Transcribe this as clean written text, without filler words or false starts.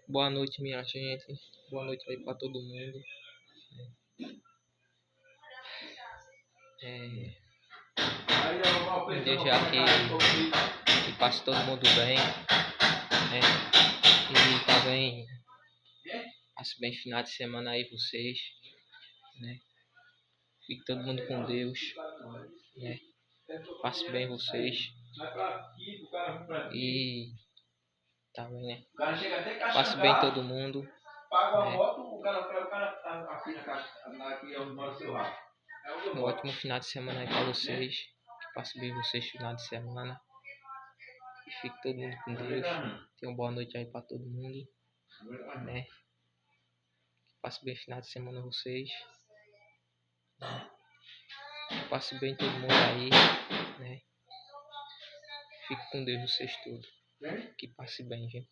Boa noite, minha gente. Boa noite aí pra todo mundo. Desejar que passe todo mundo bem, né? E também passe bem final de semana aí vocês, né? Fique todo mundo com Deus, né? Passe bem vocês. E também, né? Passe bem todo mundo. Né? Um ótimo final de semana aí pra vocês. Que passe bem vocês final de semana. E fique todo mundo com Deus. Tenha uma boa noite aí pra todo mundo, né? Que passe bem final de semana vocês. Que passe bem todo mundo aí, né? Fique com Deus vocês todos. Que passe bem, gente.